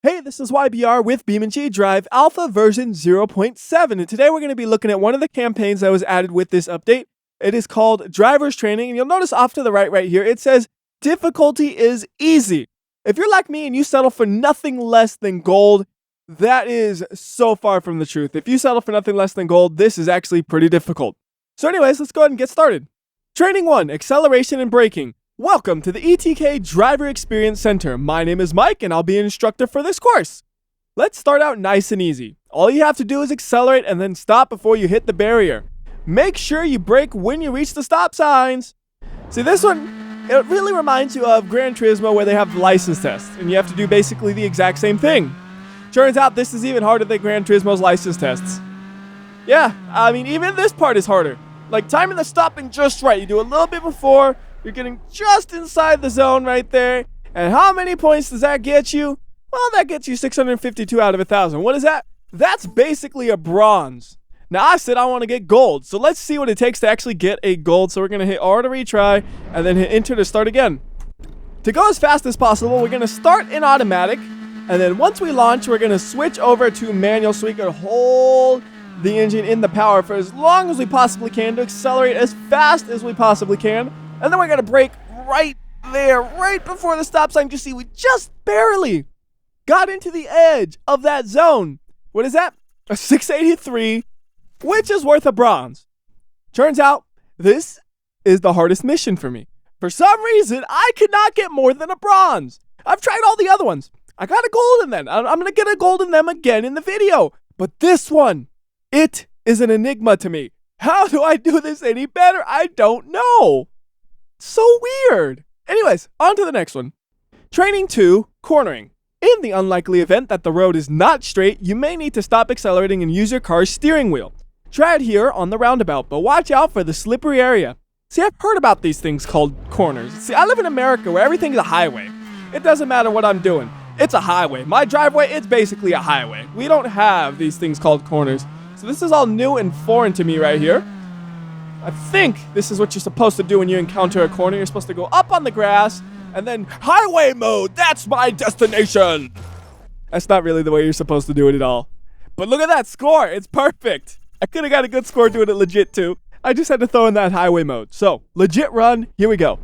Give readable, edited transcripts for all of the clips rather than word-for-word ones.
Hey, this is WhyBeAre with BeamNG.drive Alpha version 0.7, and today we're going to be looking at one of the campaigns that was added with this update. It is called Driver's Training, and you'll notice off to the right here, it says difficulty is easy. If you're like me and you settle for nothing less than gold, that is so far from the truth. If you settle for nothing less than gold, this is actually pretty difficult. So anyways, let's go ahead and get started. Training 1, Acceleration and Braking. Welcome to the ETK Driver Experience Center. My name is Mike and I'll be an instructor for this course. Let's start out nice and easy. All you have to do is accelerate and then stop before you hit the barrier. Make sure you brake when you reach the stop signs. See, this one, it really reminds you of Gran Turismo where they have the license test and you have to do basically the exact same thing. Turns out this is even harder than Gran Turismo's license tests. Yeah, I mean, even this part is harder. Like timing the stopping just right. You do a little bit before. You're getting just inside the zone right there. And how many points does that get you? Well, that gets you 652 out of 1,000. What is that? That's basically a bronze. Now, I said I want to get gold. So let's see what it takes to actually get a gold. So we're going to hit R to retry and then hit enter to start again. To go as fast as possible, we're going to start in automatic. And then once we launch, we're going to switch over to manual so we can hold the engine in the power for as long as we possibly can to accelerate as fast as we possibly can. And then we're going to brake right there, right before the stop sign. You see, we just barely got into the edge of that zone. What is that? A 683, which is worth a bronze. Turns out, this is the hardest mission for me. For some reason, I could not get more than a bronze. I've tried all the other ones. I got a gold in them. I'm going to get a gold in them again in the video. But this one, it is an enigma to me. How do I do this any better? I don't know. So weird. Anyways, on to the next one. Training 2, Cornering. In the unlikely event that the road is not straight, you may need to stop accelerating and use your car's steering wheel. Try it here on the roundabout, but watch out for the slippery area. See, I've heard about these things called corners. See, I live in America where everything is a highway. It doesn't matter what I'm doing. It's a highway. My driveway, it's basically a highway. We don't have these things called corners. So this is all new and foreign to me right here. I think this is what you're supposed to do when you encounter a corner. You're supposed to go up on the grass and then highway mode. That's my destination. That's not really the way you're supposed to do it at all. But look at that score. It's perfect. I could have got a good score doing it legit too. I just had to throw in that highway mode. So legit run. Here we go.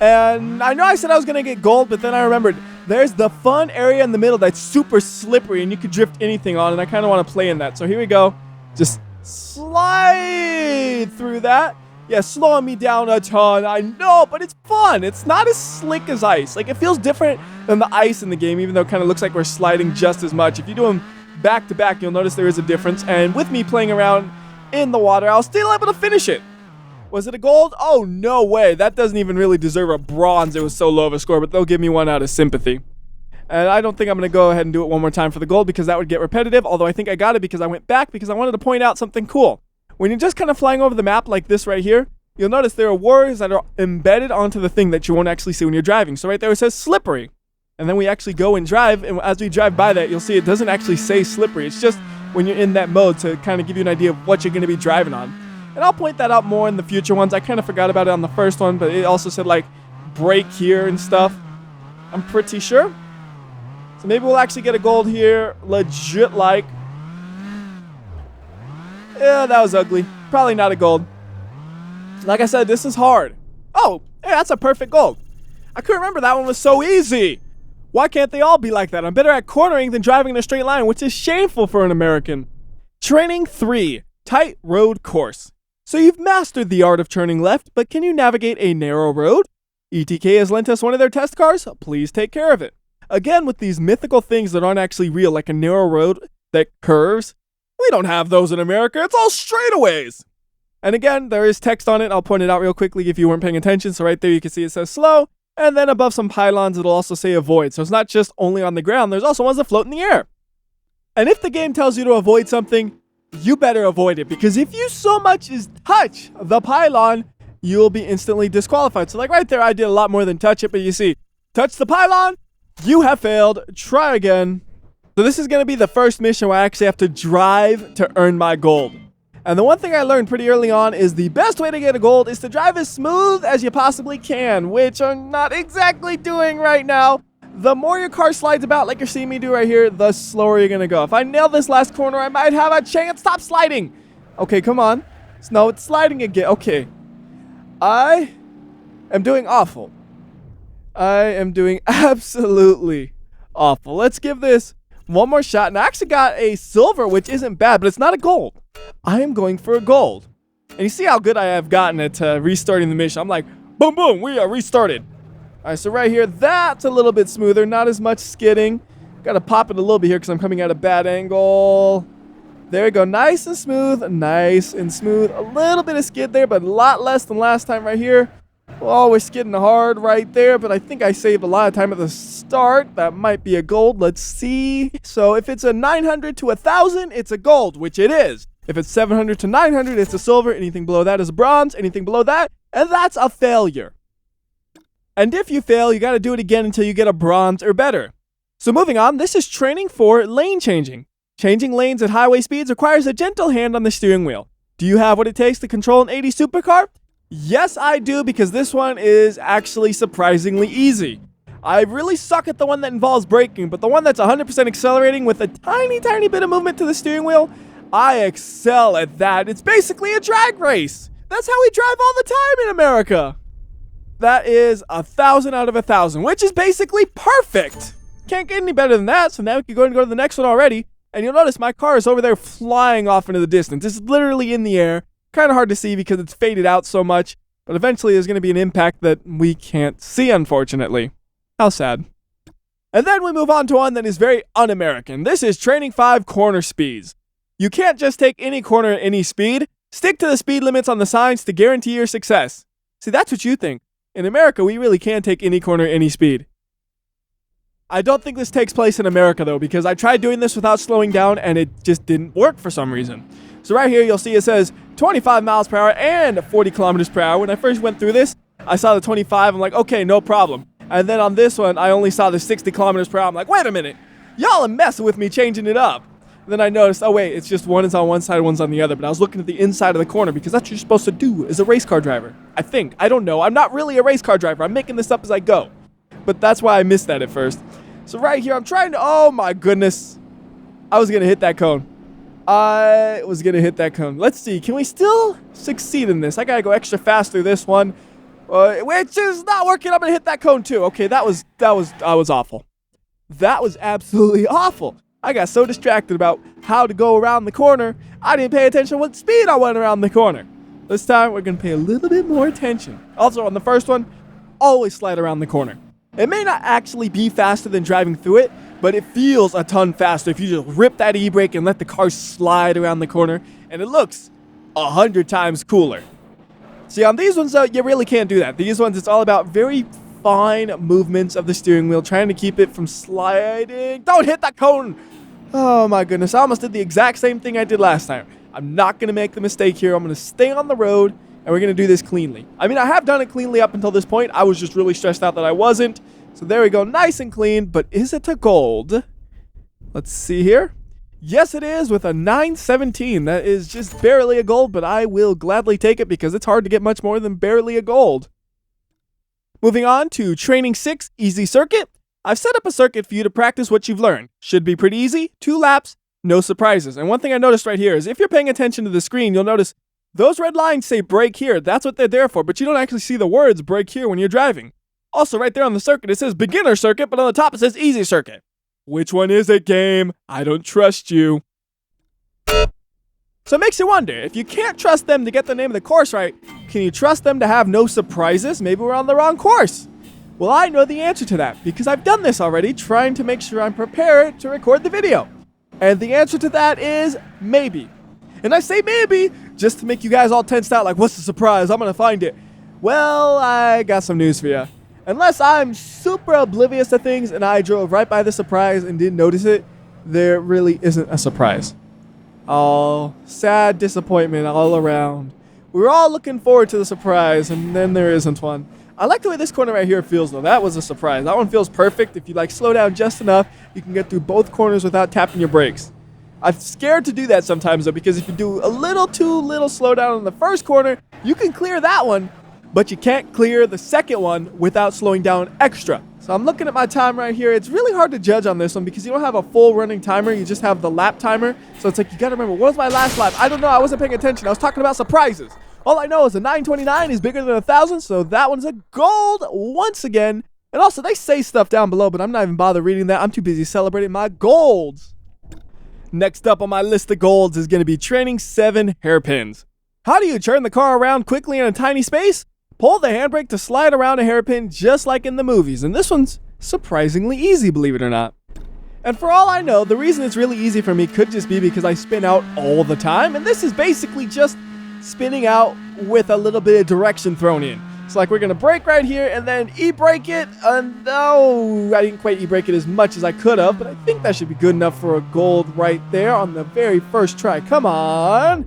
And I know I said I was going to get gold, but then I remembered there's the fun area in the middle that's super slippery and you could drift anything on. And I kind of want to play in that. So here we go. Just slide through that. Yeah, slowing me down a ton. I know, but it's fun. It's not as slick as ice. Like, it feels different than the ice in the game, even though it kind of looks like we're sliding just as much. If you do them back to back, you'll notice there is a difference. And with me playing around in the water, I was still able to finish it. Was it a gold? Oh, no way. That doesn't even really deserve a bronze. It was so low of a score, but they'll give me one out of sympathy. And I don't think I'm going to go ahead and do it one more time for the gold because that would get repetitive, although I think I got it because I went back because I wanted to point out something cool. When you're just kind of flying over the map like this right here, you'll notice there are words that are embedded onto the thing that you won't actually see when you're driving. So right there it says slippery. And then we actually go and drive, and as we drive by that, you'll see it doesn't actually say slippery. It's just when you're in that mode to kind of give you an idea of what you're going to be driving on. And I'll point that out more in the future ones. I kind of forgot about it on the first one, but it also said like brake here and stuff. I'm pretty sure. So maybe we'll actually get a gold here, legit like. Yeah, that was ugly. Probably not a gold. Like I said, this is hard. Oh, hey, that's a perfect gold. I couldn't remember that one was so easy. Why can't they all be like that? I'm better at cornering than driving in a straight line, which is shameful for an American. Training 3, Tight Road Course. So you've mastered the art of turning left, but can you navigate a narrow road? ETK has lent us one of their test cars. Please take care of it. Again, with these mythical things that aren't actually real, like a narrow road that curves, we don't have those in America. It's all straightaways. And again, there is text on it. I'll point it out real quickly if you weren't paying attention. So right there, you can see it says slow. And then above some pylons, it'll also say avoid. So it's not just only on the ground. There's also ones that float in the air. And if the game tells you to avoid something, you better avoid it. Because if you so much as touch the pylon, you'll be instantly disqualified. So like right there, I did a lot more than touch it. But you see, touch the pylon. You have failed. Try again. So this is going to be the first mission where I actually have to drive to earn my gold. And the one thing I learned pretty early on is the best way to get a gold is to drive as smooth as you possibly can, which I'm not exactly doing right now. the more your car slides about like you're seeing me do right here, the slower you're going to go. If I nail this last corner, I might have a chance. Stop sliding. Okay, come on. No, it's sliding again. Okay. I am doing awful. I am doing absolutely awful. Let's give this one more shot. And I actually got a silver, which isn't bad, but it's not a gold. I am going for a gold. And you see how good I have gotten at restarting the mission. I'm like, boom, boom, we are restarted. All right, so right here, that's a little bit smoother. Not as much skidding. Got to pop it a little bit here because I'm coming at a bad angle. There we go. Nice and smooth. Nice and smooth. A little bit of skid there, but a lot less than last time right here. Oh, we're skidding hard right there, but I think I saved a lot of time at the start. That might be a gold. Let's see. So if it's a 900 to 1,000, it's a gold, which it is. If it's 700 to 900, it's a silver. Anything below that is a bronze. Anything below that, and that's a failure. And if you fail, you got to do it again until you get a bronze or better. So moving on, this is training for lane changing. Changing lanes at highway speeds requires a gentle hand on the steering wheel. Do you have what it takes to control an 80 supercar? Yes, I do, because this one is actually surprisingly easy. I really suck at the one that involves braking, but the one that's 100% accelerating with a tiny bit of movement to the steering wheel, I excel at that. It's basically a drag race. That's how we drive all the time in America. That is 1,000 out of 1,000, which is basically perfect. Can't get any better than that, so now we can go to the next one already. And you'll notice my car is over there flying off into the distance. It's literally in the air. Kind of hard to see because it's faded out so much. But eventually there's going to be an impact that we can't see, unfortunately. How sad. And then we move on to one that is very un-American. This is Training 5 corner speeds. You can't just take any corner at any speed. Stick to the speed limits on the signs to guarantee your success. See, that's what you think. In America, we really can take any corner at any speed. I don't think this takes place in America, though, because I tried doing this without slowing down, and it just didn't work for some reason. So right here, you'll see it says 25 miles per hour and 40 kilometers per hour. When I first went through this, I saw the 25. I'm like, okay, no problem. And then on this one, I only saw the 60 kilometers per hour. I'm like, wait a minute. Y'all are messing with me changing it up. And then I noticed, oh, wait, it's just one is on one side, one's on the other. But I was looking at the inside of the corner because that's what you're supposed to do as a race car driver. I think. I don't know. I'm not really a race car driver. I'm making this up as I go. But that's why I missed that at first. So right here, I'm trying to, oh my goodness. I was going to hit that cone. I was going to hit that cone. Let's see. Can we still succeed in this? I got to go extra fast through this one. Which is not working. I'm going to hit that cone too. Okay, that was awful. That was absolutely awful. I got so distracted about how to go around the corner, I didn't pay attention to what speed I went around the corner. This time, we're going to pay a little bit more attention. Also, on the first one, always slide around the corner. It may not actually be faster than driving through it, but it feels a ton faster if you just rip that e-brake and let the car slide around the corner, and it looks 100 times cooler. See, on these ones, though, you really can't do that. These ones, it's all about very fine movements of the steering wheel, trying to keep it from sliding. Don't hit that cone! Oh my goodness, I almost did the exact same thing I did last time. I'm not going to make the mistake here. I'm going to stay on the road, and we're going to do this cleanly. I mean, I have done it cleanly up until this point. I was just really stressed out that I wasn't. So there we go, nice and clean, but is it a gold? Let's see here. Yes, it is with a 917. That is just barely a gold, but I will gladly take it because it's hard to get much more than barely a gold. Moving on to Training 6, Easy Circuit. I've set up a circuit for you to practice what you've learned. Should be pretty easy, 2 laps, no surprises. And one thing I noticed right here is if you're paying attention to the screen, you'll notice those red lines say brake here. That's what they're there for, but you don't actually see the words brake here when you're driving. Also, right there on the circuit, it says beginner circuit, but on the top it says easy circuit. Which one is it, game? I don't trust you. So it makes you wonder, if you can't trust them to get the name of the course right, can you trust them to have no surprises? Maybe we're on the wrong course. Well, I know the answer to that because I've done this already, trying to make sure I'm prepared to record the video. And the answer to that is maybe. And I say maybe just to make you guys all tensed out like, what's the surprise? I'm going to find it. Well, I got some news for you. Unless I'm super oblivious to things and I drove right by the surprise and didn't notice it, there really isn't a surprise. Oh, sad disappointment all around. We were all looking forward to the surprise, and then there isn't one. I like the way this corner right here feels, though. That was a surprise. That one feels perfect. If you slow down just enough, you can get through both corners without tapping your brakes. I'm scared to do that sometimes, though, because if you do a little too little slowdown in the first corner, you can clear that one, but you can't clear the second one without slowing down extra. So I'm looking at my time right here. It's really hard to judge on this one because you don't have a full running timer. You just have the lap timer. So it's like you got to remember, what was my last lap? I don't know. I wasn't paying attention. I was talking about surprises. All I know is a 929 is bigger than 1,000. So that one's a gold once again. And also, they say stuff down below, but I'm not even bothered reading that. I'm too busy celebrating my golds. Next up on my list of golds is going to be training 7 hairpins. How do you turn the car around quickly in a tiny space? Pull the handbrake to slide around a hairpin just like in the movies. And this one's surprisingly easy, believe it or not. And for all I know, the reason it's really easy for me could just be because I spin out all the time. And this is basically just spinning out with a little bit of direction thrown in. It's like we're going to brake right here and then e-brake it. No, I didn't quite e-brake it as much as I could have, but I think that should be good enough for a gold right there on the very first try. Come on.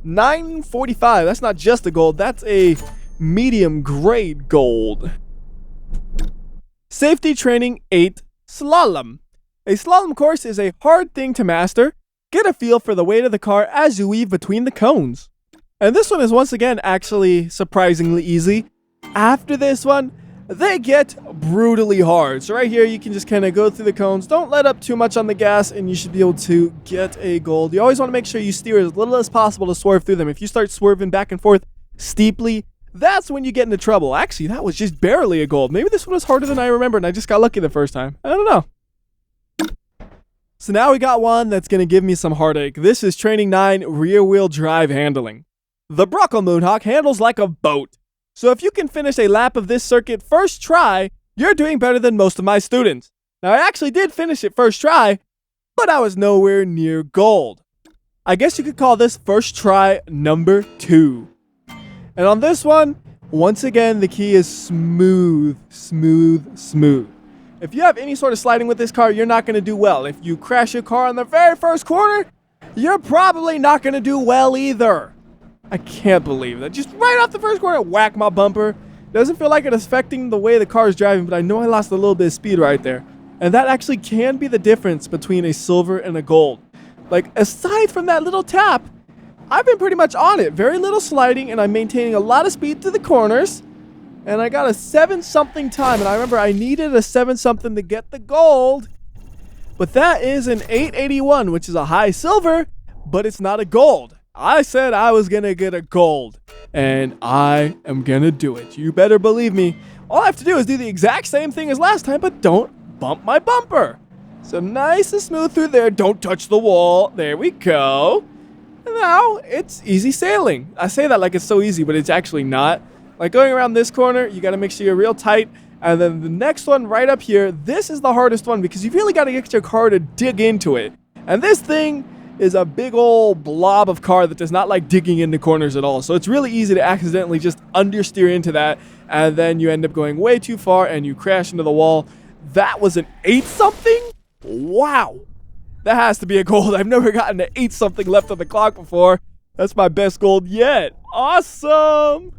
945. That's not just a gold. That's a medium grade gold. Safety training 8 Slalom. A slalom course is a hard thing to master. Get a feel for the weight of the car as you weave between the cones. And this one is once again actually surprisingly easy. After this one, they get brutally hard. So right here you can just kind of go through the cones. Don't let up too much on the gas and you should be able to get a gold. You always want to make sure you steer as little as possible to swerve through them. If you start swerving back and forth steeply, that's when you get into trouble. Actually, that was just barely a gold. Maybe this one was harder than I remember and I just got lucky the first time. I don't know. So now we got one that's going to give me some heartache. This is training 9 rear wheel drive handling. The Bruckle Moonhawk handles like a boat. So if you can finish a lap of this circuit first try, you're doing better than most of my students. Now I actually did finish it first try, but I was nowhere near gold. I guess you could call this first try number 2. And on this one, once again, the key is smooth, smooth, smooth. If you have any sort of sliding with this car, you're not going to do well. If you crash your car on the very first corner, you're probably not going to do well either. I can't believe that. Just right off the first corner, whack my bumper. Doesn't feel like it's affecting the way the car is driving, but I know I lost a little bit of speed right there. And that actually can be the difference between a silver and a gold. Like, aside from that little tap, I've been pretty much on it. Very little sliding, and I'm maintaining a lot of speed through the corners. And I got a 7-something time, and I remember I needed a 7-something to get the gold. But that is an 881, which is a high silver, but it's not a gold. I said I was going to get a gold, and I am going to do it. You better believe me. All I have to do is do the exact same thing as last time, but don't bump my bumper. So nice and smooth through there. Don't touch the wall. There we go. And now it's easy sailing. I say that like it's so easy, but it's actually not. Like going around this corner, you got to make sure you're real tight. And then the next one right up here, this is the hardest one because you really got to get your car to dig into it. And this thing is a big old blob of car that does not like digging into corners at all. So it's really easy to accidentally just understeer into that. And then you end up going way too far and you crash into the wall. That was an 8-something? Wow. That has to be a gold. I've never gotten an 8-something left on the clock before. That's my best gold yet. Awesome.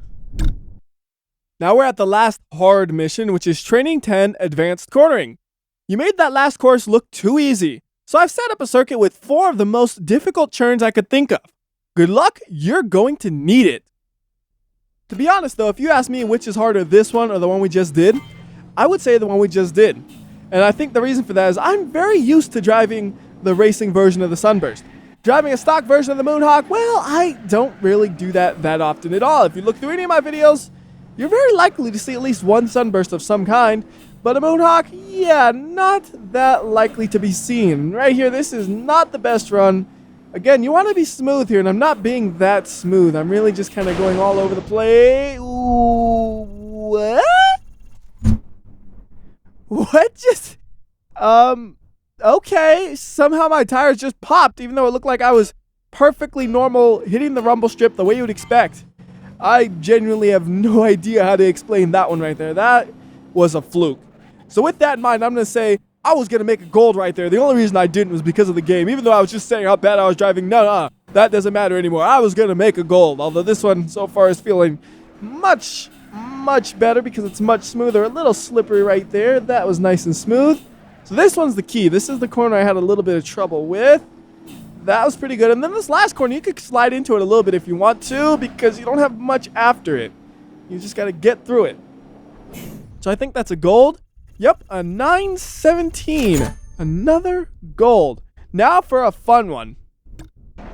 Now we're at the last hard mission, which is Training 10 Advanced Cornering. You made that last course look too easy, so I've set up a circuit with 4 of the most difficult turns I could think of. Good luck, you're going to need it. To be honest though, if you ask me which is harder, this one or the one we just did, I would say the one we just did. And I think the reason for that is I'm very used to driving the racing version of the Sunburst. Driving a stock version of the Moonhawk, well, I don't really do that often at all. If you look through any of my videos, you're very likely to see at least one Sunburst of some kind, but a Moonhawk, yeah, not that likely to be seen. Right here, this is not the best run. Again, you want to be smooth here, and I'm not being that smooth. I'm really just kind of going all over the place. Ooh, what? What just... Okay, somehow my tires just popped, even though it looked like I was perfectly normal hitting the rumble strip the way you would expect. I genuinely have no idea how to explain that one right there. That was a fluke. So with that in mind, I'm going to say I was going to make a gold right there. The only reason I didn't was because of the game. Even though I was just saying how bad I was driving, no, that doesn't matter anymore. I was going to make a gold. Although this one so far is feeling much, much better because it's much smoother. A little slippery right there. That was nice and smooth. So this one's the key. This is the corner I had a little bit of trouble with. That was pretty good. And then this last corner, you could slide into it a little bit if you want to because you don't have much after it. You just got to get through it. So I think that's a gold. Yep, a 917. Another gold. Now for a fun one.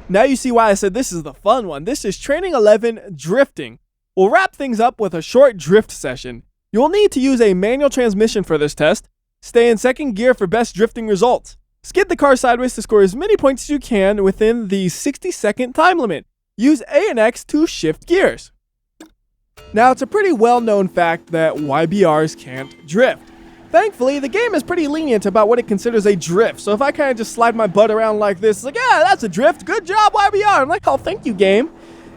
Now you see why I said this is the fun one. This is Training 11 Drifting. We'll wrap things up with a short drift session. You will need to use a manual transmission for this test. Stay in second gear for best drifting results. Skid the car sideways to score as many points as you can within the 60-second time limit. Use A and X to shift gears. Now, it's a pretty well-known fact that WhyBeAres can't drift. Thankfully, the game is pretty lenient about what it considers a drift. So if I kind of just slide my butt around like this, it's like, yeah, that's a drift. Good job, WhyBeAre. I'm like, oh, thank you, game.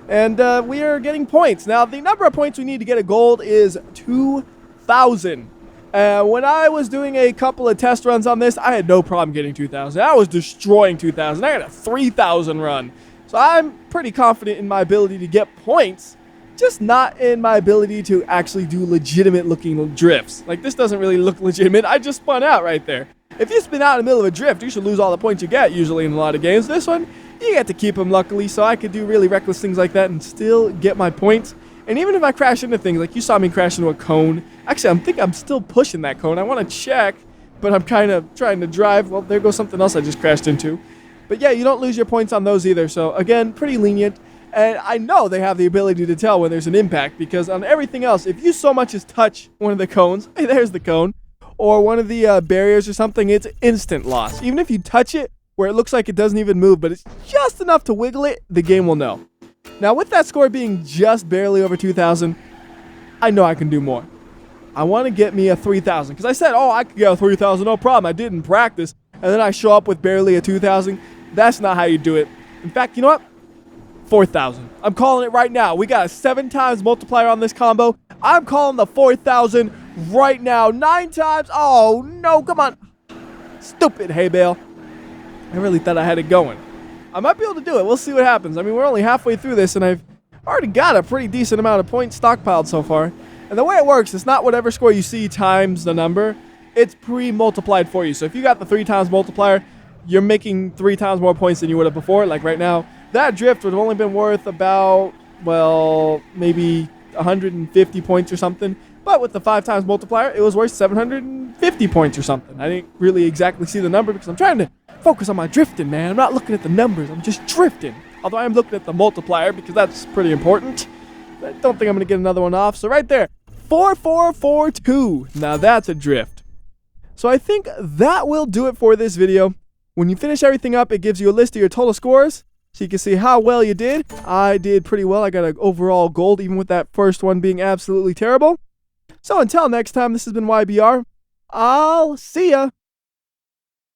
And we are getting points. Now, the number of points we need to get a gold is 2,000. When I was doing a couple of test runs on this, I had no problem getting 2,000. I was destroying 2,000. I had a 3,000 run. So I'm pretty confident in my ability to get points, just not in my ability to actually do legitimate looking drifts. Like, this doesn't really look legitimate. I just spun out right there. If you spin out in the middle of a drift, you should lose all the points you get usually in a lot of games. This one, you get to keep them luckily, so I could do really reckless things like that and still get my points. And even if I crash into things, like you saw me crash into a cone. Actually, I think I'm still pushing that cone. I want to check, but I'm kind of trying to drive. Well, there goes something else I just crashed into. But yeah, you don't lose your points on those either. So again, pretty lenient. And I know they have the ability to tell when there's an impact, because on everything else, if you so much as touch one of the cones, hey, there's the cone, or one of the barriers or something, it's instant loss. Even if you touch it where it looks like it doesn't even move, but it's just enough to wiggle it, the game will know. Now, with that score being just barely over 2,000, I know I can do more. I want to get me a 3,000, because I said, oh, I could get a 3,000, no problem. I did in practice, and then I show up with barely a 2,000. That's not how you do it. In fact, you know what? 4,000. I'm calling it right now. We got a 7 times multiplier on this combo. I'm calling the 4,000 right now. 9 times. Oh, no. Come on. Stupid hay bale. I really thought I had it going. I might be able to do it. We'll see what happens. I mean, we're only halfway through this, and I've already got a pretty decent amount of points stockpiled so far. And the way it works, it's not whatever score you see times the number. It's pre-multiplied for you. So if you got the 3 times multiplier, you're making 3 times more points than you would have before. Like right now, that drift would have only been worth about, well, maybe 150 points or something. But with the 5 times multiplier, it was worth 750 points or something. I didn't really exactly see the number because I'm trying to focus on my drifting, man. I'm not looking at the numbers. I'm just drifting. Although I am looking at the multiplier because that's pretty important. I don't think I'm going to get another one off. So right there, 4442. Now that's a drift. So I think that will do it for this video. When you finish everything up, it gives you a list of your total scores, so you can see how well you did. I did pretty well. I got an overall gold, even with that first one being absolutely terrible. So until next time, this has been WhyBeAre. I'll see ya.